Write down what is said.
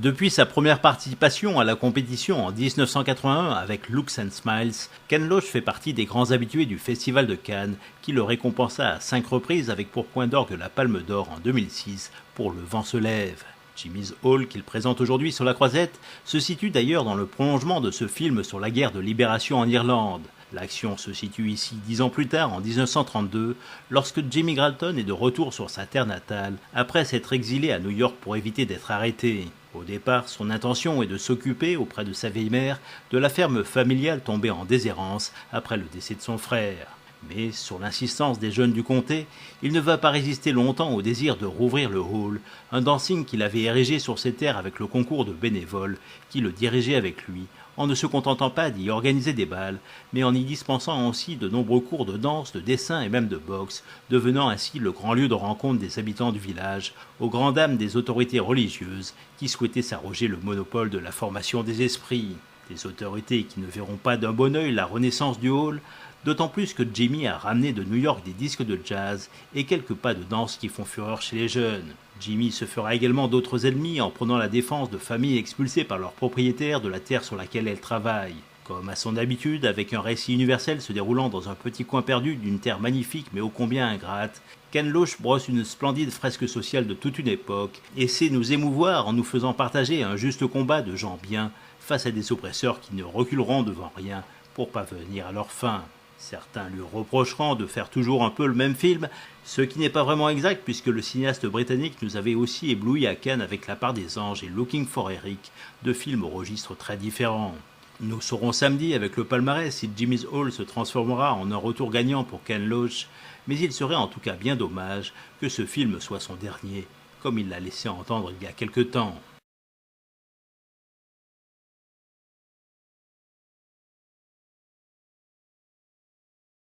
Depuis sa première participation à la compétition en 1981 avec Looks and Smiles, Ken Loach fait partie des grands habitués du Festival de Cannes, qui le récompensa à 5 reprises avec pour point d'orgue la Palme d'Or en 2006 pour Le vent se lève. Jimmy's Hall, qu'il présente aujourd'hui sur la Croisette, se situe d'ailleurs dans le prolongement de ce film sur la guerre de libération en Irlande. L'action se situe ici 10 ans plus tard, en 1932, lorsque Jimmy Galton est de retour sur sa terre natale, après s'être exilé à New York pour éviter d'être arrêté. Au départ, son intention est de s'occuper, auprès de sa vieille mère, de la ferme familiale tombée en déshérence après le décès de son frère. Mais, sur l'insistance des jeunes du comté, il ne va pas résister longtemps au désir de rouvrir le hall, un dancing qu'il avait érigé sur ses terres avec le concours de bénévoles qui le dirigeaient avec lui, en ne se contentant pas d'y organiser des bals, mais en y dispensant aussi de nombreux cours de danse, de dessin et même de boxe, devenant ainsi le grand lieu de rencontre des habitants du village, aux grandes dames des autorités religieuses qui souhaitaient s'arroger le monopole de la formation des esprits. Des autorités qui ne verront pas d'un bon œil la renaissance du hall, d'autant plus que Jimmy a ramené de New York des disques de jazz et quelques pas de danse qui font fureur chez les jeunes. Jimmy se fera également d'autres ennemis en prenant la défense de familles expulsées par leurs propriétaires de la terre sur laquelle elles travaillent. Comme à son habitude, avec un récit universel se déroulant dans un petit coin perdu d'une terre magnifique mais ô combien ingrate, Ken Loach brosse une splendide fresque sociale de toute une époque et sait nous émouvoir en nous faisant partager un juste combat de gens bien face à des oppresseurs qui ne reculeront devant rien pour parvenir à leur fin. Certains lui reprocheront de faire toujours un peu le même film, ce qui n'est pas vraiment exact puisque le cinéaste britannique nous avait aussi ébloui à Cannes avec La part des anges et Looking for Eric, deux films au registre très différents. Nous saurons samedi avec le palmarès si Jimmy's Hall se transformera en un retour gagnant pour Ken Loach, mais il serait en tout cas bien dommage que ce film soit son dernier, comme il l'a laissé entendre il y a quelque temps.